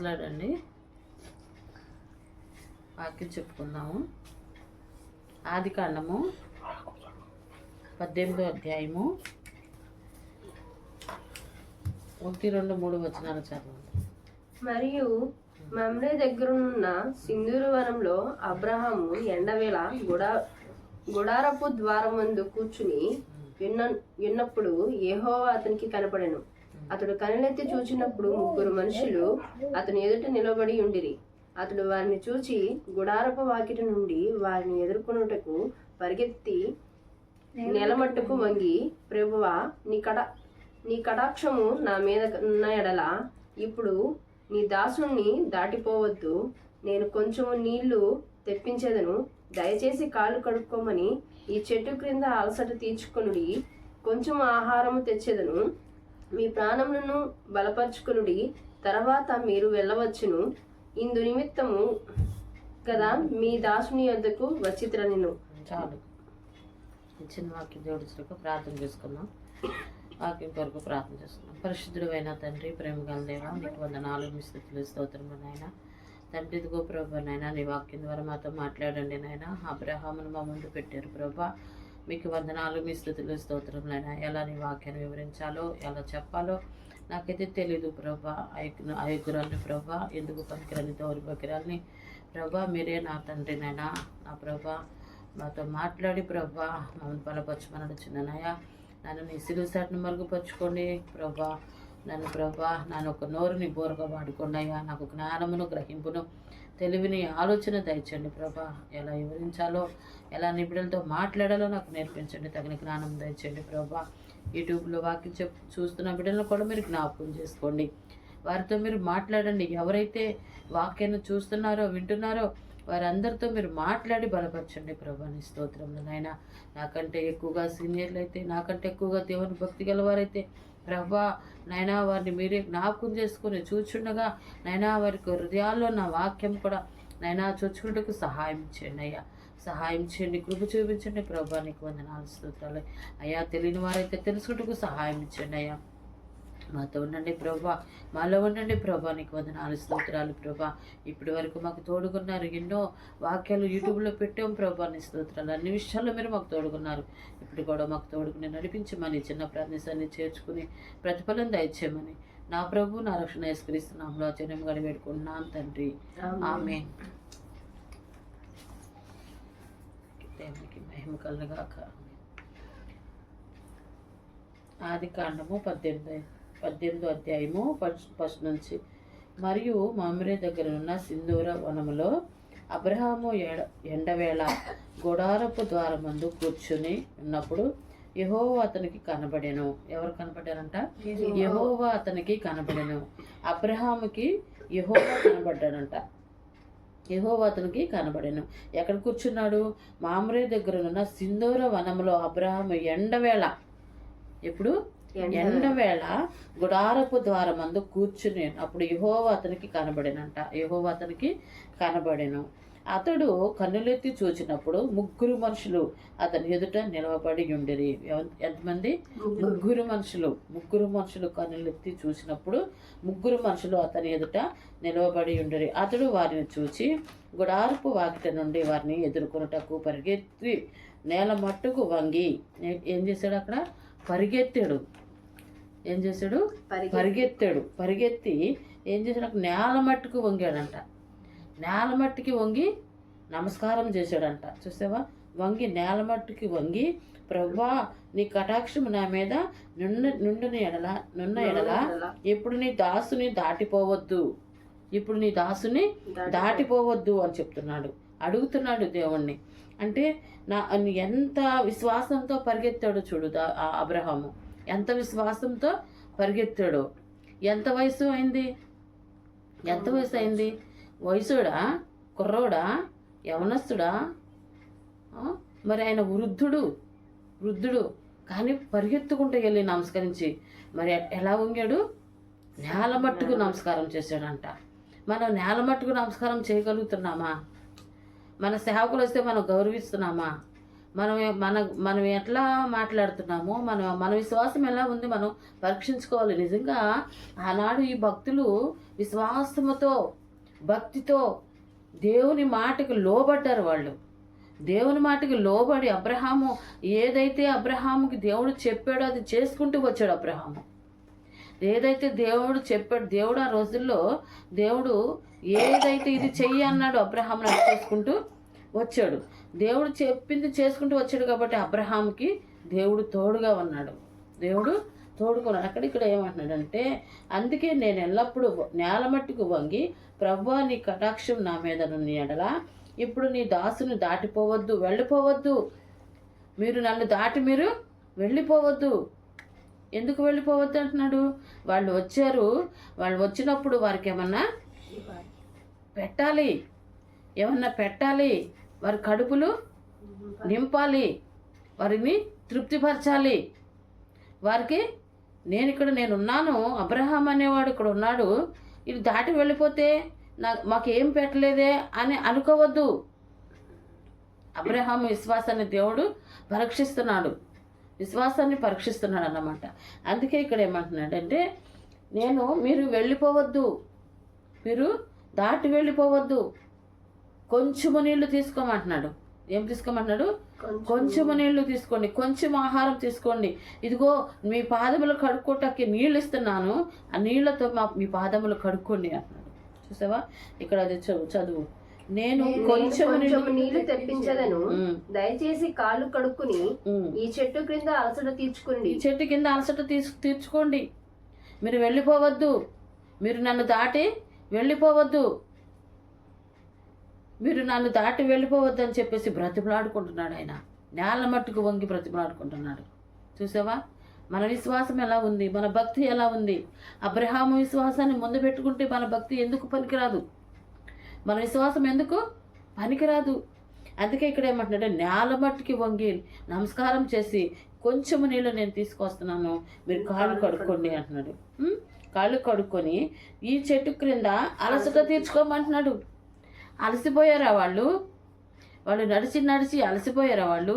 ప్రైజ్లాడండి. వాక్యం చెప్పుకుందాము. ఆదికాండము 18వ అధ్యాయము 1, 2, 3 వచనాలు చదవండి. మరియు మమ్రే దగ్గరున్న సింధూర వనంలో అబ్రహాము ఎండవేళ గుడారపు ద్వారమందు కూర్చుని ఉన్నప్పుడు యెహోవా అతనికి కనపడెను. అతడు కనులెత్తి చూచినప్పుడు 3 మనుషులు అతని ఎదుట నిలబడి ఉండిరి. అతడు వారిని చూచి గుడారపు వాకిటి నుండి వారిని ఎదుర్కొనుటకు పరిగెత్తి నెలమట్టుకు వంగి, ప్రభువా, నీ కటాక్షము నా మీద ఉన్న ఎడల ఇప్పుడు నీ దాసుని దాటిపోవద్దు. నేను కొంచెము నీళ్లు తెప్పించేదను, దయచేసి కాళ్ళు కడుక్కోమని ఈ చెట్టు క్రింద అలసట తీర్చుకొనుడి. కొంచెం ఆహారము తెచ్చేదను, మీ ప్రాణములను బలపరుచుకొనుడి, తర్వాత మీరు వెళ్ళవచ్చును. ఇందు నిమిత్తము కదా మీ దాసుని యొద్దకు వచ్చిత్రనెను. చాలు. ఇచ్చిన వాక్యం జోడించడానికి ప్రార్థన చేసుకున్నాం. వాక్యం కొరకు ప్రార్థన చేసుకున్నాం. పరిశుద్ధుడు అయిన తండ్రి, ప్రేమగల దేవా, నీకు వందనాలు, మీ స్తుతులు, స్తోత్రములు నాయన. తండ్రి, ఇదిగో ప్రభా నాయన, నీ వాక్యం ద్వారా మాతో మాట్లాడండి నాయన. అబ్రహామును మా ముందు పెట్టారు ప్రభా. మీకు వందనాలు, మీ స్తుతులు, స్తోత్రములైనా. ఎలా నీ వాక్యాన్ని వివరించాలో, ఎలా చెప్పాలో నాకైతే తెలీదు ప్రభా. అయోగ్యురాలని ప్రభా, ఎందుకు పనికిరాని దౌర్భాగ్యురాలని ప్రభా, మీరే నా తండ్రినైనా. నా ప్రభా మాతో మాట్లాడి ప్రభా మమ్మల్ని బలపరచమని అడుగుచున్నానయ్యా. నన్ను నీ సిలుసాటిని మరుగుపరుచుకోండి ప్రభా. నన్ను ఒక నోరుని బోరగా వాడుకోండి అయ్యా. నాకు జ్ఞానమును, గ్రహింపును, తెలివిని, ఆలోచన దయచండి ప్రభా. ఎలా వివరించాలో, ఎలా నిబిడలతో మాట్లాడాలో నాకు నేర్పించండి. తగిన జ్ఞానం దయచండి ప్రభా. యూట్యూబ్లో వాక్యం చూస్తున్న బిడ్డలను కూడా మీరు జ్ఞాపకం చేసుకోండి. వారితో మీరు మాట్లాడండి. ఎవరైతే వాక్యాన్ని చూస్తున్నారో, వింటున్నారో వారందరితో మీరు మాట్లాడి బలపరచండి ప్రభా. నీ స్తోత్రంలో నాయన. నాకంటే ఎక్కువగా సీనియర్లు అయితే, నాకంటే ఎక్కువగా దేవుని భక్తి గలవారైతే ప్రభా నైనా వారిని మీరే జ్ఞాపకం చేసుకుని చూచుండగా నైనా వారికి హృదయాల్లో నా వాక్యం కూడా నైనా చూచుకుంటకు సహాయం చేయండి అయ్యా. సహాయం చేయండి, కృప చూపించండి ప్రభా. నీకు వందనాలు, స్తోత్రాలు అయ్యా. తెలియని వారైతే తెలుసుకుంటకు సహాయం ఇచ్చండి అయ్యా. మాతో ఉండండి ప్రభా, మాలో ఉండండి ప్రభా. నీకు వందనాలు, స్తోత్రాలు ప్రభా. ఇప్పటి వరకు మాకు తోడుకున్నారు. ఎన్నో వాక్యాలు యూట్యూబ్లో పెట్టాం ప్రభా. నీ స్తోత్రాలు. అన్ని విషయాల్లో మీరు మాకు తోడుకున్నారు. ఇప్పుడు కూడా మాకు తోడుకుని నడిపించమని, చిన్న ప్రార్థనని చేర్చుకుని ప్రతిఫలం దయచేయమని నా ప్రభు, నా రక్షణ యేసుక్రీస్తునామములో ఆచరణం గడి పెట్టుకుంటున్నాం తండ్రి. ఆమేన్. దేవునికి మహిమ కలుగుగాక. ఆదికాండము 18వ అధ్యాయము 1 నుంచి. మరియు మమ్రే దగ్గర ఉన్న సింధూర వనములో అబ్రహాము ఎండవేళ గుడారపు ద్వారమందు కూర్చుని ఉన్నప్పుడు యెహోవా అతనికి కనబడెను. ఎవరు కనబడారంట? యెహోవా అతనికి కనబడెను. అబ్రహాముకి యెహోవా కనబడ్డాడంట. యెహోవా అతనికి కనబడెను. ఎక్కడ కూర్చున్నాడు? మామ్రే దగ్గరనున్న సింధూర వనములో అబ్రహాము ఎండవేళ. ఎప్పుడు? ఎండవేళ గుడారపు ద్వారమందు కూర్చుని అప్పుడు యెహోవా అతనికి కనబడెనంట. యెహోవా అతనికి కనబడెను. అతడు కన్నులెత్తి చూచినప్పుడు 3 మనుషులు అతని ఎదుట నిలవబడి ఉండిరి. ఎంతమంది? 3 మనుషులు. 3 మనుషులు కన్నులెత్తి చూసినప్పుడు 3 మనుషులు అతని ఎదుట నిలవబడి ఉండిరి. అతడు వారిని చూచి గుడారపు వాకిట నుండి వారిని ఎదుర్కొనుటకు పరిగెత్తి నేల మట్టుకు వంగి ఏం చేశాడు? అక్కడ పరిగెత్తాడు. ఏం చేశాడు? పరిగెత్తి ఏం చేశాడు? నేల మట్టుకు వంగాడంట. నేల మట్టికి వంగి నమస్కారం చేశాడంట. చూసావా? నేల మట్టుకి వంగి, ప్రభువా, నీ కటాక్షము నా మీద నున్న ఎడల ఇప్పుడు నీ దాసుని దాటిపోవద్దు. ఇప్పుడు నీ దాసుని దాటిపోవద్దు అని చెప్తున్నాడు. అడుగుతున్నాడు దేవుణ్ణి. అంటే ఎంత విశ్వాసంతో పరిగెత్తాడు చూడు అబ్రహాము. ఎంత విశ్వాసంతో పరిగెత్తాడు. ఎంత వయసు అయింది? వయసుడా? కుర్రోడా? యవనస్తుడా? మరి ఆయన వృద్ధుడు కానీ పరిగెత్తుకుంటూ వెళ్ళి నమస్కరించి మరి ఎలా వంగాడు? నేల మట్టుకు నమస్కారం చేశాడంట. మనం నేల మట్టుకు నమస్కారం చేయగలుగుతున్నామా? మన సేవకులు వస్తే మనం గౌరవిస్తున్నామా? మనం ఎట్లా మాట్లాడుతున్నామో మన విశ్వాసం ఎలా ఉంది మనం పరీక్షించుకోవాలి. నిజంగా ఆనాడు ఈ భక్తులు విశ్వాసముతో భక్తితో దేవుని మాటకు లోబడ్డారు. వాళ్ళు దేవుని మాటకి లోబడి ఏదైతే అబ్రహాముకి దేవుడు చెప్పాడో అది చేసుకుంటూ వచ్చాడు. అబ్రహాము ఏదైతే దేవుడు చెప్పాడు, దేవుడు ఆ రోజుల్లో దేవుడు ఏదైతే ఇది చెయ్యి అన్నాడు అబ్రహామును అది చేసుకుంటూ వచ్చాడు. దేవుడు చెప్పింది చేసుకుంటూ వచ్చాడు కాబట్టి అబ్రహాముకి దేవుడు తోడుగా ఉన్నాడు. దేవుడు తోడుకున్నాడు. ఇక్కడ ఏమంటున్నాడంటే, అందుకే నేను ఎల్లప్పుడూ నేల మట్టుకు వంగి, ప్రభువా నీ కటాక్షం నా మీద నున్న ఎడల ఇప్పుడు నీ దాసుని దాటిపోవద్దు, వెళ్ళిపోవద్దు. మీరు నన్ను దాటి మీరు వెళ్ళిపోవద్దు. ఎందుకు వెళ్ళిపోవద్దు అంటున్నాడు? వాళ్ళు వచ్చారు. వాళ్ళు వచ్చినప్పుడు వారికి ఏమన్నా పెట్టాలి, వారి కడుపులు నింపాలి, వారిని తృప్తిపరచాలి. వారికి నేనున్నాను, అబ్రహాం అనేవాడు ఇక్కడ ఉన్నాడు, ఇది దాటి వెళ్ళిపోతే మాకేం పెట్టలేదే అని అనుకోవద్దు. అబ్రహాము విశ్వాసాన్ని దేవుడు విశ్వాసాన్ని పరీక్షిస్తున్నాడు అన్నమాట. అందుకే ఇక్కడ ఏమంటున్నాడంటే, మీరు వెళ్ళిపోవద్దు, మీరు దాటి వెళ్ళిపోవద్దు, కొంచెము నీళ్లు తీసుకోమంటున్నాడు. ఏం తీసుకోమంటున్నాడు? కొంచెము నీళ్లు తీసుకోండి, కొంచెం ఆహారం తీసుకోండి. ఇదిగో మీ పాదములు కడుక్కోటానికి నీళ్ళు ఇస్తున్నాను, ఆ నీళ్లతో మీ పాదములు కడుక్కోండి అంటున్నాడు. చూసావా? ఇక్కడ అది చదువు. నేను కొంచెం నీళ్లు తెప్పించదను, దయచేసి కాళ్ళు కడుక్కుని ఈ చెట్టు కింద అలసట తీర్చుకోండి. మీరు వెళ్ళిపోవద్దు, మీరు నన్ను దాటి వెళ్ళిపోవద్దు, అని చెప్పేసి బ్రతిమలాడుకుంటున్నాడు. ఆయన నేల మట్టుకు వంగి బ్రతిమలాడుకుంటున్నాడు. చూసావా? మన విశ్వాసం ఎలా ఉంది, మన భక్తి ఎలా ఉంది? అబ్రహాము విశ్వాసాన్ని ముందు పెట్టుకుంటే మన భక్తి ఎందుకు పనికిరాదు? మన విశ్వాసం ఎందుకు పనికిరాదు? అందుకే ఇక్కడ ఏమంటున్నాడు? నేల మట్టుకి వంగి నమస్కారం చేసి కొంచెము నీళ్ళు నేను తీసుకొస్తున్నాను, మీరు కాళ్ళు కడుక్కోండి అంటున్నాడు. కాళ్ళు కడుక్కొని ఈ చెట్టు క్రింద అలసట తీర్చుకోమంటున్నాడు. అలసిపోయారా వాళ్ళు నడిచి అలసిపోయారా వాళ్ళు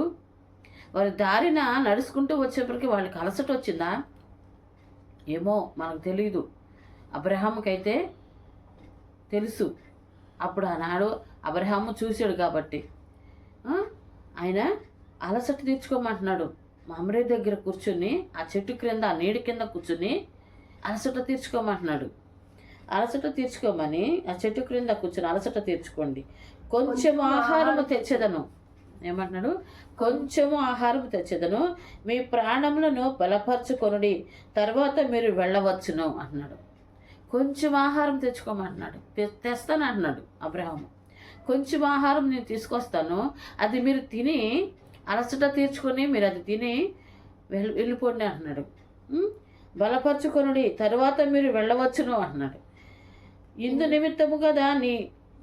దారిన నడుచుకుంటూ వచ్చేప్పటికి వాళ్ళకి అలసట వచ్చిందా? ఏమో మనకు తెలియదు. అబ్రహాముకైతే తెలుసు. అప్పుడు ఆనాడు అబ్రహాము చూశాడు కాబట్టి ఆయన అలసట తీర్చుకోమంటున్నాడు. మమ్రే దగ్గర కూర్చుని ఆ చెట్టు క్రింద ఆ నీడి కింద కూర్చుని అలసట తీర్చుకోమంటున్నాడు. అలసట తీర్చుకోమని ఆ చెట్టు క్రింద కూర్చొని అలసట తీర్చుకోండి, కొంచెం ఆహారము తెచ్చేదను. ఏమంటున్నాడు? కొంచెము ఆహారం తెచ్చేదను, మీ ప్రాణములను బలపరచుకొనుడి, తర్వాత మీరు వెళ్ళవచ్చును అంటున్నాడు. కొంచెం ఆహారం తెచ్చుకోమంటున్నాడు. తెస్తాను అంటున్నాడు అబ్రహాము. కొంచెం ఆహారం నేను తీసుకొస్తాను, అది మీరు తిని అలసట తీర్చుకొని మీరు అది తిని వెళ్ళిపోండి అంటున్నాడు. బలపరచుకొనుడి, తర్వాత మీరు వెళ్ళవచ్చును అంటున్నాడు. ఇందు నిమిత్తము కదా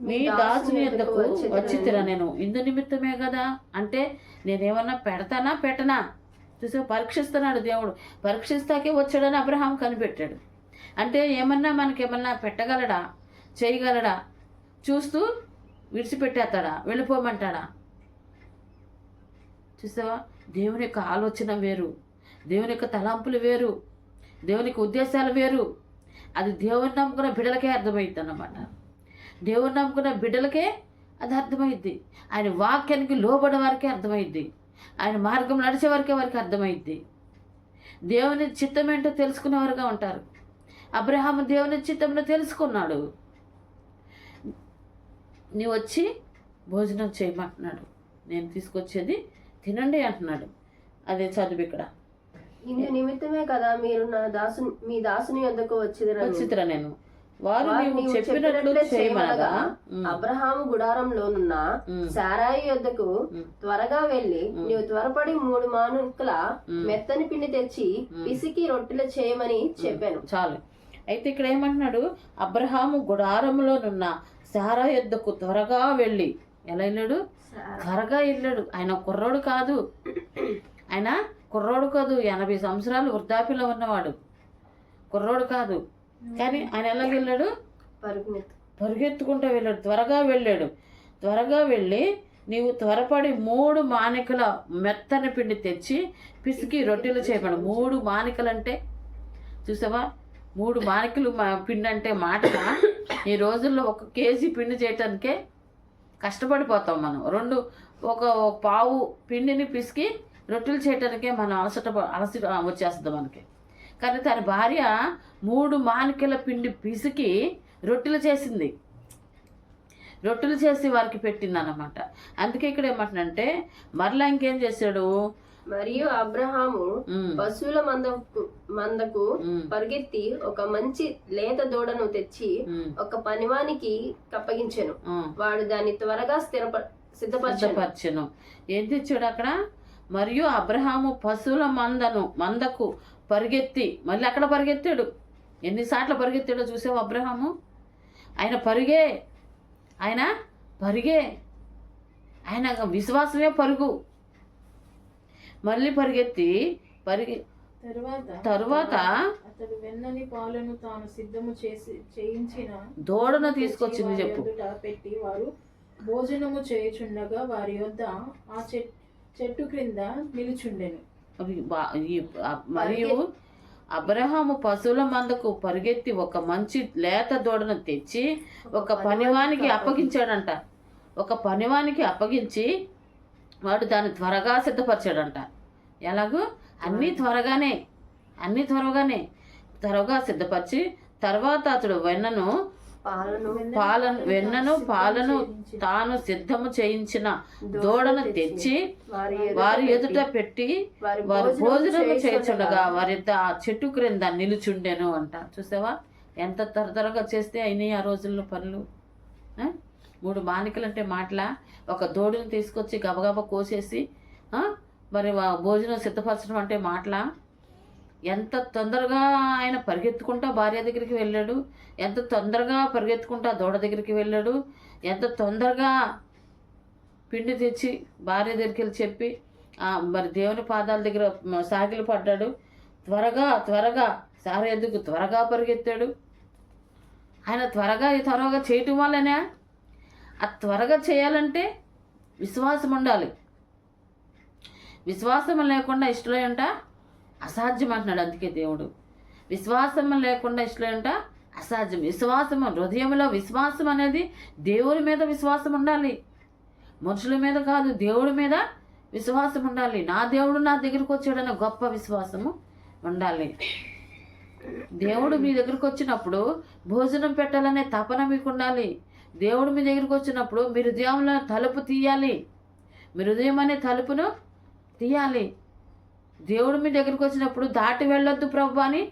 మీ దాసుని యొద్దకు వచ్చితిరా నేను. ఇందు నిమిత్తమే కదా అంటే నేనేమన్నా పెడతానా పెట్టనా? చూసా, పరీక్షిస్తున్నాడు దేవుడు. పరీక్షిస్తాకే వచ్చాడని అబ్రహాం కనిపెట్టాడు. అంటే మనకేమన్నా పెట్టగలడా, చేయగలడా? చూస్తూ విడిచిపెట్టేస్తాడా, వెళ్ళిపోమంటాడా? చూసావా? దేవుని యొక్క ఆలోచన వేరు, దేవుని యొక్క తలంపులు వేరు, దేవునికి ఉద్దేశాలు వేరు. అది దేవుని నమ్ముకున్న బిడ్డలకే అర్థమైద్ది అన్నమాట. దేవుని నమ్ముకున్న బిడ్డలకే అది అర్థమైద్ది. ఆయన వాక్యానికి లోబడే వారికే అర్థమైద్ది. ఆయన మార్గం నడిచే వారికి అర్థమైద్ది. దేవుని చిత్తం ఏంటో తెలుసుకునేవారుగా ఉంటారు. అబ్రహాము దేవుని చిత్తంలో తెలుసుకున్నాడు. నీవు వచ్చి భోజనం చేయమంటున్నాడు, నేను తీసుకొచ్చేది తినండి అంటున్నాడు. అదే చదువు ఇక్కడ. ఇందు నిమిత్తమే కదా మీరు మీ దాసుని యొద్దకు వచ్చిదిరా నేను. వారు నీవు చెప్పినట్లు చేయమనగా అబ్రహాము గుడారంలోనున్న శారాయి యొద్దకు త్వరగా వెళ్ళి నీవు త్వరపడి 3 మానుకల మెత్తని పిండి తెచ్చి పిసికి రొట్టెలు చేయమని చెప్పాను. చాలు. అయితే ఇక్కడ ఏమంటున్నాడు? అబ్రహాము గుడారంలోనున్న శారా యొద్దకు త్వరగా వెళ్ళి. ఎలా వెళ్ళాడు? త్వరగా వెళ్ళాడు. ఆయన కుర్రోడు కాదు, 80 సంవత్సరాలు వృద్ధాప్యంలో ఉన్నవాడు, కుర్రోడు కాదు. కానీ ఆయన ఎలా వెళ్ళాడు? పరుగెత్తుకుంటూ వెళ్ళాడు. త్వరగా వెళ్ళి నీవు త్వరపడి 3 మానికల మెత్తని పిండి తెచ్చి పిసికి రొట్టెలు చేయమను. 3 మానికలు అంటే చూసావా, 3 మానికలు పిండి అంటే మాటగా. ఈ రోజుల్లో 1 కేజీ పిండి చేయటానికే కష్టపడిపోతాం మనం. ఒక పావు పిండిని పిసికి రొట్టెలు చేయటానికే మనం అలసి వచ్చేస్తుంది మనకి. కానీ తన భార్య 3 మానికల పిండి పిసికి రొట్టెలు చేసింది, రొట్టెలు చేసి వారికి పెట్టింది అన్నమాట. అందుకే ఇక్కడ ఏమంటున్నంటే మరలా ఇంకేం చేశాడు, మరియు అబ్రహాము పశువుల మందకు పరిగెత్తి ఒక మంచి లేత దూడను తెచ్చి ఒక పనివానికి అప్పగించెను. వాడు దాన్ని త్వరగా సిద్ధపరచెను. ఏం తెచ్చాడు అక్కడ? మరియు అబ్రహాము పశువుల మందకు పరిగెత్తి, మళ్ళీ అక్కడ పరిగెత్తాడు. ఎన్నిసార్లు పరిగెత్తాడో చూసావు అబ్రహాము. ఆయన పరిగే, ఆయన విశ్వాసమే పరుగు. మళ్ళీ తరువాత అతడు వెన్నని పాలను తాను సిద్ధము చేయించిన దూడను తీసుకొచ్చింది చెప్పు పెట్టి వారు భోజనము చేయుచుండగా వారి యొద్ద ఆ చెట్టు క్రింద నిలుచుండెను. మరియు అబ్రహాము పశువుల మందకు పరిగెత్తి ఒక మంచి లేత దూడను తెచ్చి ఒక పనివానికి అప్పగించాడంట. ఒక పనివానికి అప్పగించి వాడు దాన్ని త్వరగా సిద్ధపరిచాడంట. ఎలాగో అన్నీ త్వరగా సిద్ధపరిచి తర్వాత అతడు వెన్నను పాలను తాను సిద్ధము చేయించిన దూడను తెచ్చి వారి ఎదుట పెట్టి వారు భోజనము చేయించుండగా వారి ఆ చెట్టు క్రింద నిలుచుండెను అంట. చూసావా ఎంత త్వరగా చేస్తే అయినాయి ఆ రోజుల్లో పనులు. 3 మానికలు అంటే మాటలా. ఒక దూడను తీసుకొచ్చి గబగబా కోసేసి మరి భోజనం సిద్ధపరచడం అంటే మాటలా. ఎంత తొందరగా ఆయన పరిగెత్తుకుంటా భార్య దగ్గరికి వెళ్ళాడు, ఎంత తొందరగా పరిగెత్తుకుంటా దూడ దగ్గరికి వెళ్ళాడు, ఎంత తొందరగా పిండి తెచ్చి భార్య దగ్గరికి వెళ్ళి చెప్పి మరి దేవుని పాదాల దగ్గర సాగిలు పడ్డాడు. త్వరగా సారేందుకు త్వరగా పరిగెత్తాడు. ఆయన త్వరగా చేయటం వల్లనే ఆ త్వరగా చేయాలంటే విశ్వాసం ఉండాలి. విశ్వాసం లేకుండా ఇష్టలేంట అసాధ్యం అంటున్నాడు. అందుకే దేవుడు విశ్వాసం లేకుండా ఇష్టలేంట అసాధ్యం. విశ్వాసం, హృదయంలో విశ్వాసం అనేది దేవుడి మీద విశ్వాసం ఉండాలి, మనుషుల మీద కాదు, దేవుడి మీద విశ్వాసం ఉండాలి. నా దేవుడు నా దగ్గరికి వచ్చాడన్న గొప్ప విశ్వాసము ఉండాలి. దేవుడు మీ దగ్గరికి వచ్చినప్పుడు భోజనం పెట్టాలనే తపన మీకు ఉండాలి. దేవుడు మీ దగ్గరికి వచ్చినప్పుడు మీ హృదయంలో తలుపు తీయాలి, మీ హృదయం అనే తలుపును తీయాలి. దేవుడు మీ దగ్గరికి వచ్చినప్పుడు దాటి వెళ్ళొద్దు ప్రభు అని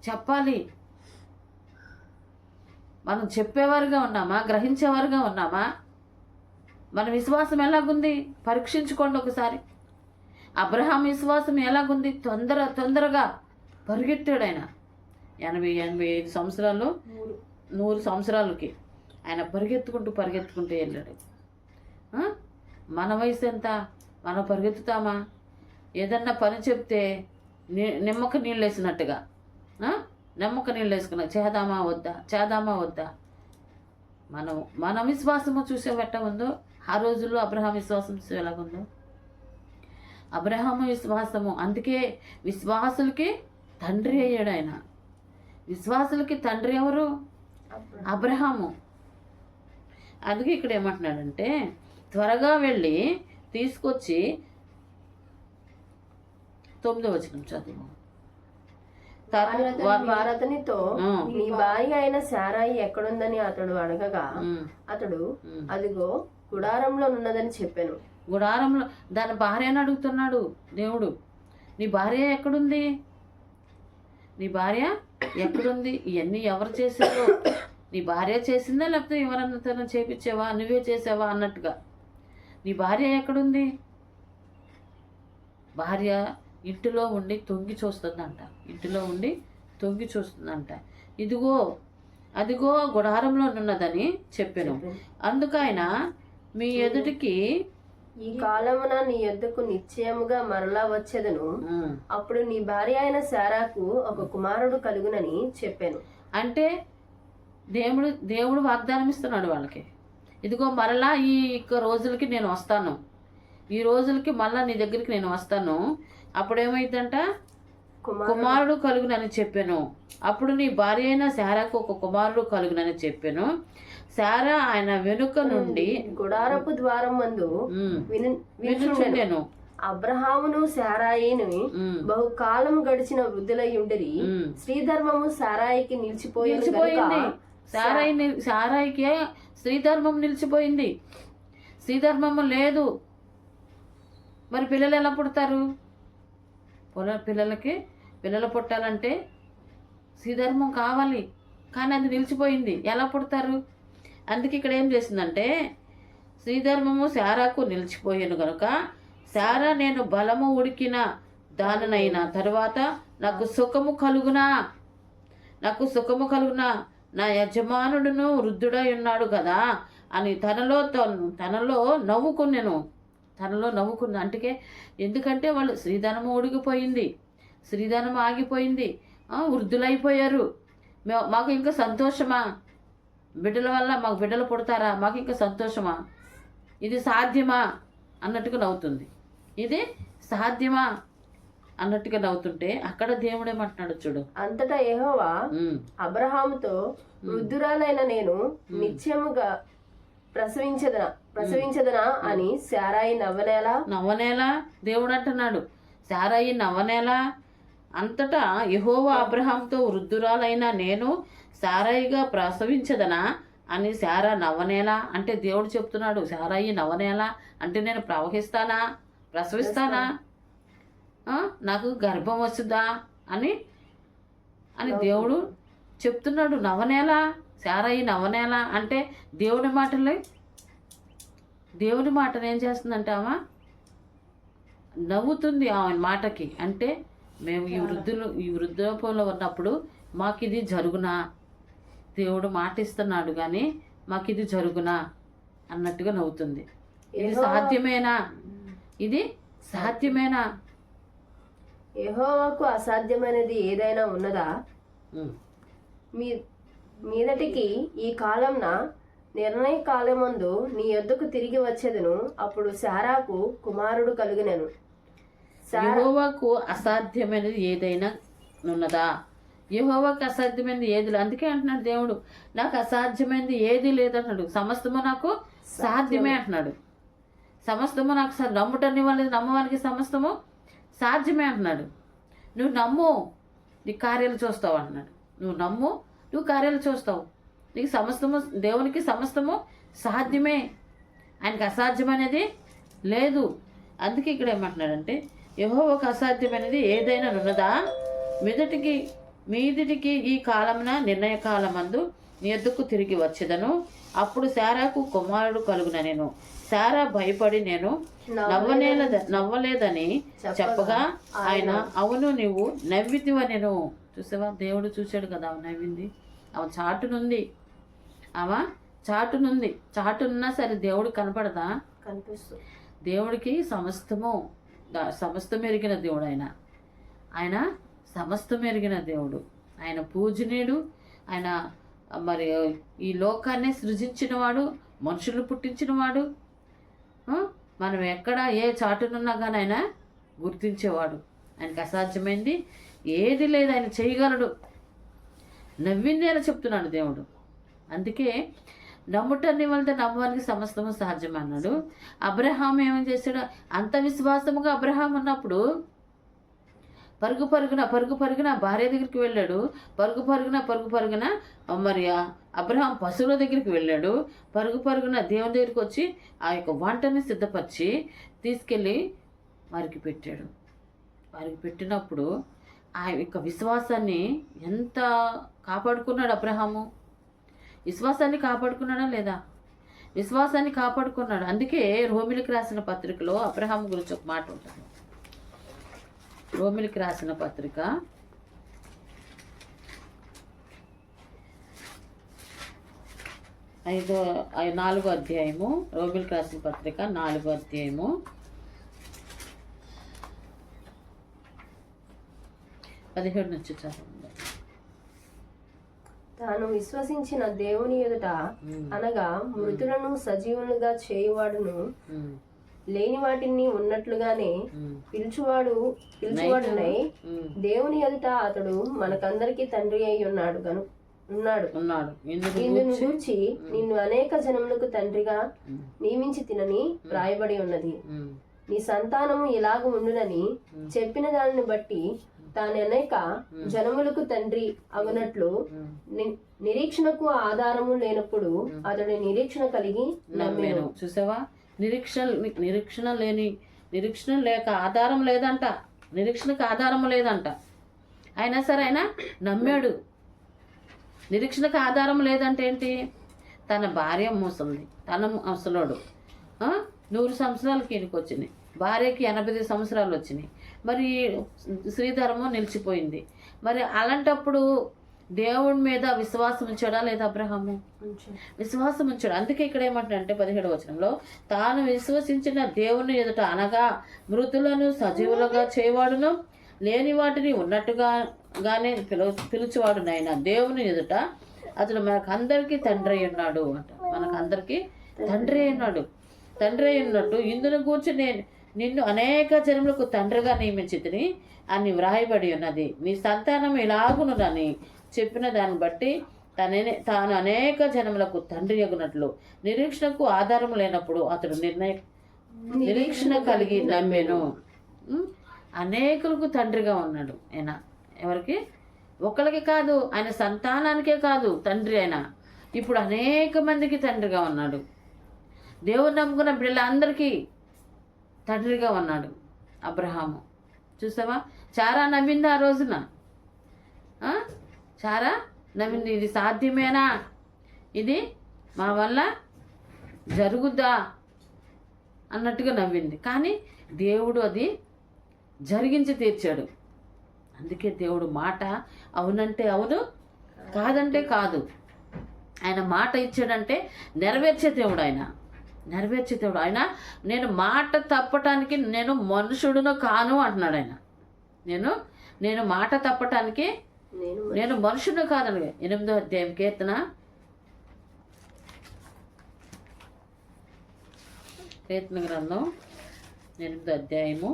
చెప్పాలి. మనం చెప్పేవారుగా ఉన్నామా, గ్రహించేవారుగా ఉన్నామా? మన విశ్వాసం ఎలాగుంది పరీక్షించుకోండి ఒకసారి. అబ్రహాం విశ్వాసం ఎలాగుంది? తొందరగా పరిగెత్తాడు ఆయన. 80-85 సంవత్సరాలు, 100 సంవత్సరాలకి ఆయన పరిగెత్తుకుంటూ వెళ్ళాడు. మన వయసు ఎంత? మనం పరిగెత్తుతామా? ఏదన్నా పని చెప్తే నిమ్మక నీళ్ళు వేసినట్టుగా చేద్దామా వద్దా మన విశ్వాసము చూసే ఎట్ట ఉందో ఆ రోజుల్లో అబ్రహాం విశ్వాసం చూసే ఎలాగుందో. అబ్రహాము విశ్వాసము, అందుకే విశ్వాసులకి తండ్రి అయ్యాడు ఆయన. విశ్వాసులకి తండ్రి ఎవరు? అబ్రహాము. అందుకే ఇక్కడ ఏమంటున్నాడంటే త్వరగా వెళ్ళి తీసుకొచ్చి 9వ వచనం చదువు. వారతనితో నీ భార్య అయిన శారాయి ఎక్కడుందని అతడు అడగగా అతడు అదిగో గుడారంలో ఉన్నదని చెప్పాను. గుడారంలో దాని భార్యని అడుగుతున్నాడు దేవుడు. నీ భార్య ఎక్కడుంది? ఇవన్నీ ఎవరు చేశారో? నీ భార్య చేసిందా లేకపోతే ఎవరన్నా చేపించావా, నువ్వే చేసావా అన్నట్టుగా. నీ భార్య ఎక్కడుంది? భార్య ఇంటిలో ఉండి తొంగి చూస్తుందంట. అదిగో గుడారంలో ఉన్నదని చెప్పాను. అందుకైన మీ ఎదుటికి ఈ కాలమున నీ యొద్దకు నిశ్చయముగా మరలా వచ్చేదను, అప్పుడు నీ భార్య అయిన శారాకు ఒక కుమారుడు కలుగునని చెప్పాను. అంటే దేవుడు వాగ్దానం ఇస్తున్నాడు వాళ్ళకి. ఇదిగో మరలా ఈ రోజులకి నేను వస్తాను, ఈ రోజులకి మళ్ళా నీ దగ్గరికి నేను వస్తాను, అప్పుడేమైందంట, కుమారుడు కలుగునని చెప్పాను. అప్పుడు నీ భార్య అయిన శారాకు ఒక కుమారుడు కలుగునని చెప్పాను. శారా ఆయన వెనుక నుండి గుడారపు ద్వారం మందు వినుచుండెను. అబ్రహామును శారాయిని బహుకాలము గడిచిన వృద్ధులై ఉండిరి. శ్రీధర్మము శారాయికి నిలిచిపోయింది. శారాయికి శ్రీధర్మం నిలిచిపోయింది. శ్రీధర్మము లేదు. మరి పిల్లలు ఎలా పుడతారు? పిల్లలు పుట్టాలంటే శ్రీధర్మం కావాలి, కానీ అది నిలిచిపోయింది. ఎలా పుడతారు? అందుకే ఇక్కడ ఏం చేసిందంటే, శ్రీధర్మము శారాకు నిలిచిపోయాను కనుక శారా నేను బలము ఉడికిన దాననైన తరువాత నాకు సుఖము కలుగునా, నా యజమానుడును వృద్ధుడై ఉన్నాడు కదా అని తనలో నవ్వుకున్నాను. అందుకే ఎందుకంటే వాళ్ళు శ్రీధనము ఉడికిపోయింది, శ్రీధనం ఆగిపోయింది, వృద్ధులైపోయారు. మాకు ఇంకా సంతోషమా? బిడ్డల వల్ల మాకు బిడ్డలు పుడతారా? మాకు ఇంకా సంతోషమా? ఇది సాధ్యమా అన్నట్టుగా నవ్వుతుంది. ఇది సాధ్యమా అన్నట్టుగా నవ్వుతుంటే అక్కడ దేవుడు ఏమంటున్నాడు చూడు. అంతటా యెహోవా అబ్రహాముతో, వృద్ధురాలైన నేను నిత్యముగా ప్రసవించదనా అని శారాయి నవ్వనేలా దేవుడు అంటున్నాడు. శారాయి నవ్వనేలా. అంతటా యెహోవా అబ్రహాముతో, వృద్ధురాలైన నేను శారాయిగా ప్రసవించదనా అని శారా నవ్వనేలా అంటే దేవుడు చెప్తున్నాడు. శారాయి నవ్వనేలా అంటే నేను ప్రసవిస్తానా, నాకు గర్భం వస్తుందా అని దేవుడు చెప్తున్నాడు. నవ్వనేలా, శారాయి నవ్వనేలా అంటే దేవుని మాటలు ఏం చేస్తుందంటే ఆమె నవ్వుతుంది. ఆమె మాటకి అంటే మేము ఈ వృద్ధాపంలో ఉన్నప్పుడు మాకు ఇది జరుగునా, దేవుడు మాట ఇస్తున్నాడు కానీ మాకు ఇది జరుగునా అన్నట్టుగా నవ్వుతుంది. ఇది సాధ్యమేనా? యెహోవాకు అసాధ్యమైనది ఏదైనా ఉన్నదా? మీదటికి ఈ కాలంన నిర్ణయ కాలమందు నీ యొద్దకు తిరిగి వచ్చేదను. అప్పుడు శారాకు కుమారుడు కలుగునెను. యెహోవాకు అసాధ్యమైనది ఏదైనా ఉన్నదా? యెహోవాకు అసాధ్యమైనది ఏది లేదు. అందుకే అంటున్నాడు దేవుడు, నాకు అసాధ్యమైనది ఏది లేదంటున్నాడు. సమస్తము నాకు సాధ్యమే అంటున్నాడు. సమస్తము నాకు నమ్మవానికి సమస్తము సాధ్యమే అంటున్నాడు. నువ్వు నమ్ము, నీ కార్యాలు చూస్తావు అంటున్నాడు. నువ్వు నమ్ము, నువ్వు కార్యాలు చూస్తావు. నీకు సమస్తము, దేవునికి సమస్తము సాధ్యమే, ఆయనకి అసాధ్యమనేది లేదు. అందుకే ఇక్కడ ఏమంటున్నాడంటే, యెహోవాకు అసాధ్యమైనది ఏదైనా ఉన్నదా? మీదిటికి ఈ కాలమున నిర్ణయ కాలమందు నీ యొద్దకు తిరిగి వచ్చేదను. అప్పుడు శారాకు కుమారుడు కలుగునెను. శారా భయపడి నేను నవ్వలేదని చెప్పగా ఆయన, అవును నీవు నవ్వితివనెను. చూసావా, దేవుడు చూశాడు కదా ఆమె నవ్వింది. ఆమె చాటునున్నా సరే దేవుడు కనపడదా? కనిపిస్తుంది. దేవుడికి సమస్తం ఎరిగిన దేవుడు ఆయన సమస్తం ఎరిగిన దేవుడు. ఆయన పూజనీయుడు. ఆయన మరి ఈ లోకాన్ని సృజించినవాడు, మనుషులు పుట్టించినవాడు. మనం ఎక్కడ ఏ చాటునున్నా కానీ ఆయన గుర్తించేవాడు. ఆయనకి అసాధ్యమైంది ఏది లేదు, ఆయన చేయగలడు. నవ్వింది అని చెప్తున్నాడు దేవుడు. అందుకే నమ్ముటని వెళ్తే నమ్మడానికి సమస్తము సాధ్యం అన్నాడు. అబ్రహాం ఏమని చేశాడు? అంత విశ్వాసముగా అబ్రహాం ఉన్నప్పుడు పరుగు పరుగున భార్య దగ్గరికి వెళ్ళాడు. పరుగు పరుగున మరి అబ్రహాం పశువుల దగ్గరికి వెళ్ళాడు. పరుగున దేవుని దగ్గరికి వచ్చి ఆ యొక్క వంటని సిద్ధపరిచి తీసుకెళ్ళి వారికి పెట్టాడు. వారికి పెట్టినప్పుడు ఆ యొక్క విశ్వాసాన్ని ఎంత కాపాడుకున్నాడు అబ్రహాము? విశ్వాసాన్ని కాపాడుకున్నాడా లేదా? విశ్వాసాన్ని కాపాడుకున్నాడు. అందుకే రోమిలికి రాసిన పత్రికలో అబ్రహాం గురించి ఒక మాట ఉంటుంది. రోమిలికి రాసిన పత్రిక 4వ అధ్యాయము, రోమిలికి రాసిన పత్రిక 4వ అధ్యాయము 17 నుంచి చదవండి. తాను విశ్వసించిన దేవుని ఎదుట అనగా మృతులను సజీవులుగా చేయువాడును లేని వాటిని ఉన్నట్లుగానే పిలుచువాడునై దేవుని ఎదుట అతడు మనకందరికి తండ్రి అయి ఉన్నాడు ఇందును గూర్చి నిన్ను అనేక జనములకు తండ్రిగా నియమించి తినని వ్రాయబడి ఉన్నది. నీ సంతానము ఇలాగ ఉండునని చెప్పిన దానిని బట్టి తాను అనేక జనములకు తండ్రి అగునట్లు నిరీక్షణకు ఆధారము లేనప్పుడు అతడు నిరీక్షణ కలిగి నమ్మాను. చూసావా, నిరీక్షణ లేక ఆధారం లేదంట, నిరీక్షణకు ఆధారం లేదంట. అయినా సరే ఆయన నమ్మాడు. నిరీక్షణకు ఆధారం లేదంటే ఏంటి? తన భార్య మూసంది, తన అసలోడు 100 సంవత్సరాలకి ఈయనకి వచ్చినాయి, భార్యకి 85 సంవత్సరాలు వచ్చినాయి, మరి శ్రీధర్మం నిలిచిపోయింది. మరి అలాంటప్పుడు దేవుడి మీద విశ్వాసం ఉంచాడా లేదా అబ్రహాము? విశ్వాసం ఉంచాడు. అందుకే ఇక్కడ ఏమంటాడంటే 17వ వచనంలో, తాను విశ్వసించిన దేవుని ఎదుట అనగా మృతులను సజీవులుగా చేయవాడును లేని వాటిని ఉన్నట్టుగానే పిలుచువాడు నాయన దేవుని ఎదుట అతడు మనకందరికీ తండ్రి అయి ఉన్నాడు అంట. మనకందరికీ తండ్రి అయినాడు. తండ్రి అయినట్టు ఇందును గూర్చి నిన్ను అనేక జనములకు తండ్రిగా నియమించితిని అని వ్రాయబడి ఉన్నది. నీ సంతానం ఇలాగునునని చెప్పిన దాన్ని బట్టి తాను అనేక జనములకు తండ్రి అగునట్లు నిరీక్షణకు ఆధారం లేనప్పుడు అతడు నిరీక్షణ కలిగి నమ్మెను. అనేకులకు తండ్రిగా ఉన్నాడు ఆయన. ఎవరికి? ఒకరికి కాదు, ఆయన సంతానానికే కాదు తండ్రి ఆయన. ఇప్పుడు అనేక మందికి తండ్రిగా ఉన్నాడు. దేవుని నమ్ముకున్న బిడ్డలందరికీ తండ్రిగా ఉన్నాడు అబ్రహాము. చూసావా, చారా నమ్మింది ఆ రోజున. చారా నమ్మింది. ఇది సాధ్యమేనా? ఇది మా వల్ల జరుగుద్దా అన్నట్టుగా నవ్వింది. కానీ దేవుడు అది జరిగించి తీర్చాడు. అందుకే దేవుడు మాట అవునంటే అవును, కాదంటే కాదు. ఆయన మాట ఇచ్చాడంటే నెరవేర్చే దేవుడు. నెరవేర్చే దేవుడు ఆయన. నేను మాట తప్పటానికి నేను మనుషుడును కాను అంటున్నాడు ఆయన. నేను మాట తప్పటానికి నేను మనుషుడు కాదని. 8వ అధ్యాయం కీర్తన 8వ అధ్యాయము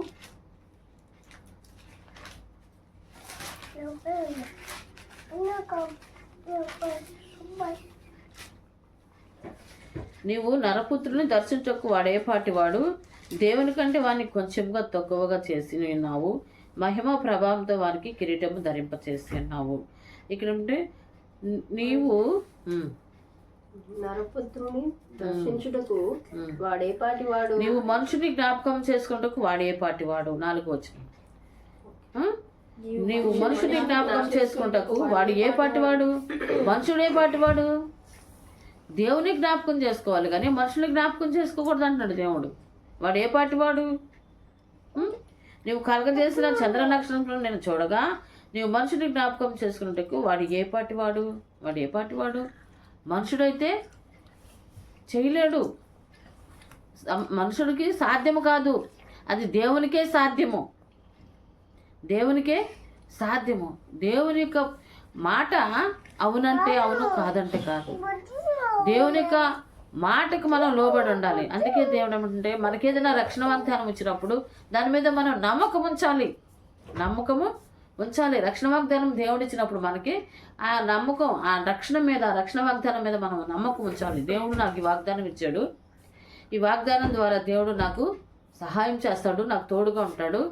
'నీవు నరపుత్రుని దర్శించకు వాడేపాటి వాడు, దేవుని కంటే వాడిని కొంచెంగా తక్కువగా చేసి ఉన్నావు, మహిమ ప్రభావంతో వారికి కిరీటము ధరింపచేసి ఉన్నావు. ఇక్కడ ఉంటే నీవు నరపుత్రుని దర్శించుటకు వాడేపాటి వాడు, నీవు మనుషుని జ్ఞాపకం చేసుకుంటకు వాడేపాటి వాడు. 4వ వచనం. నీవు మనుషుని జ్ఞాపకం చేసుకుంటకు వాడు ఏ పాటివాడు? మనుషుడు ఏ పాటివాడు? దేవుని జ్ఞాపకం చేసుకోవాలి కానీ మనుషుని జ్ఞాపకం చేసుకోకూడదు అంటున్నాడు దేవుడు. వాడు ఏ పాటివాడు? నీవు కలగజేసిన చంద్ర నక్షత్రంలో నేను చూడగా నీవు మనుషుని జ్ఞాపకం చేసుకున్నట్టుకు వాడు ఏ పాటివాడు? మనుషుడైతే చేయలేడు. మనుషుడికి సాధ్యము కాదు, అది దేవునికే సాధ్యము. దేవుని యొక్క మాట అవునంటే అవును, కాదంటే కాదు. దేవుని యొక్క మాటకు మనం లోబడి ఉండాలి. అందుకే దేవుడు ఏమంటే మనకేదైనా రక్షణ వాగ్దానం ఇచ్చినప్పుడు దాని మీద మనం నమ్మకం ఉంచాలి. రక్షణ వాగ్దానం దేవుడు ఇచ్చినప్పుడు మనకి ఆ నమ్మకం, ఆ రక్షణ వాగ్దానం మీద మనం నమ్మకం ఉంచాలి. దేవుడు నాకు ఈ వాగ్దానం ఇచ్చాడు, ఈ వాగ్దానం ద్వారా దేవుడు నాకు సహాయం చేస్తాడు, నాకు తోడుగా ఉంటాడు.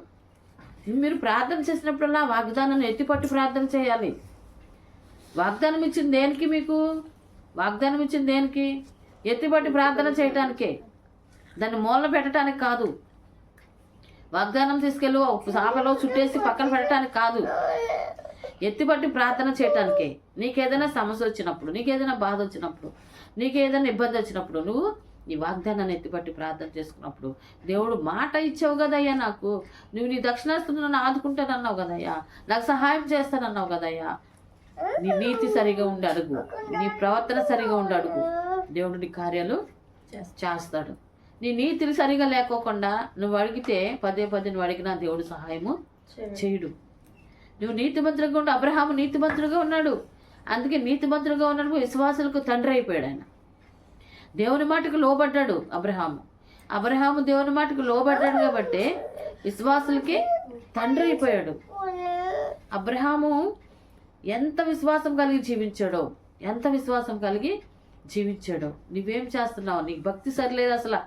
మీరు ప్రార్థన చేసినప్పుడల్లా వాగ్దానాన్ని ఎత్తిపట్టి ప్రార్థన చేయాలి. వాగ్దానం ఇచ్చింది దేనికి? మీకు వాగ్దానం ఇచ్చింది దేనికి? ఎత్తిపట్టి ప్రార్థన చేయటానికే, దాన్ని మూలన పెట్టడానికి కాదు. వాగ్దానం తీసుకెళ్ళి సాపలో చుట్టేసి పక్కన పెట్టడానికి కాదు, ఎత్తిపట్టి ప్రార్థన చేయటానికే. నీకేదైనా సమస్య వచ్చినప్పుడు, నీకేదైనా బాధ వచ్చినప్పుడు, నీకేదైనా ఇబ్బంది వచ్చినప్పుడు నువ్వు ఈ వాగ్దానాన్ని ఎత్తిపట్టి ప్రార్థన చేసుకున్నప్పుడు దేవుడు మాట ఇచ్చావు కదయ్యా, నాకు నువ్వు నీ దక్షిణాస్తును నన్ను ఆదుకుంటానన్నావు కదయ్యా, నాకు సహాయం చేస్తానన్నావు కదయ్యా, నీ నీతి సరిగా ఉండి అడుగు, నీ ప్రవర్తన సరిగా ఉండి అడుగు, దేవుడు నీ కార్యాలు చేస్తాడు. నీ నీతిని సరిగా లేకోకుండా నువ్వు అడిగితే పదే నువ్వు అడిగినా దేవుడు సహాయము చేయడు. నువ్వు నీతిమంతుడిగా ఉండు. అబ్రహాము నీతిమంతుడిగా ఉన్నాడు. అందుకే నీతిమంతులుగా ఉన్నప్పుడు విశ్వాసులకు తండ్రి అయిపోయాడు ఆయన. దేవుని మాటకు లోబడ్డాడు అబ్రహాము దేవుని మాటకు లోబడ్డాడు కాబట్టి విశ్వాసులకి తండ్రి అయిపోయాడు. అబ్రహాము ఎంత విశ్వాసం కలిగి జీవించాడో. నువ్వేం చేస్తున్నావు? నీకు భక్తి సరిలేదు. అసలు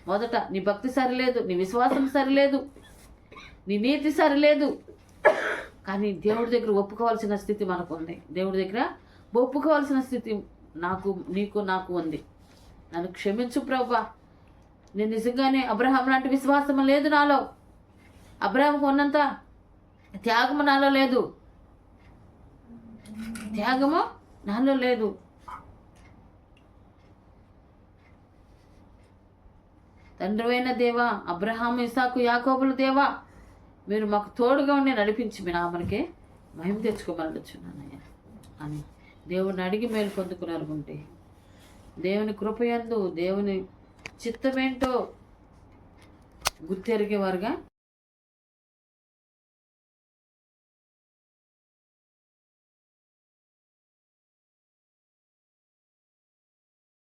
మొదట నీ భక్తి సరిలేదు, నీ విశ్వాసం సరిలేదు, నీ నీతి సరిలేదు. కానీ దేవుడి దగ్గర ఒప్పుకోవాల్సిన స్థితి మనకు ఉంది. దేవుడి దగ్గర ఒప్పుకోవాల్సిన స్థితి నాకు ఉంది. నన్ను క్షమించు ప్రభువా, నేను నిజంగానే అబ్రహాం లాంటి విశ్వాసం లేదు నాలో. అబ్రహాంకు ఉన్నంత త్యాగము నాలో లేదు. తండ్రివైన దేవా, అబ్రహాము, ఇసాకు, యాకోబుల దేవా, మీరు మాకు తోడుగా ఉండి నడిపించి మీ నామనికే మహిమ తెచ్చుకోమని అడుగుచున్నానయ్యా అని దేవుడిని అడిగి మేలు పొందుకున్నారుకుంటే, దేవుని కృపయందు దేవుని చిత్తమేంటో గుర్తెరిగేవారుగా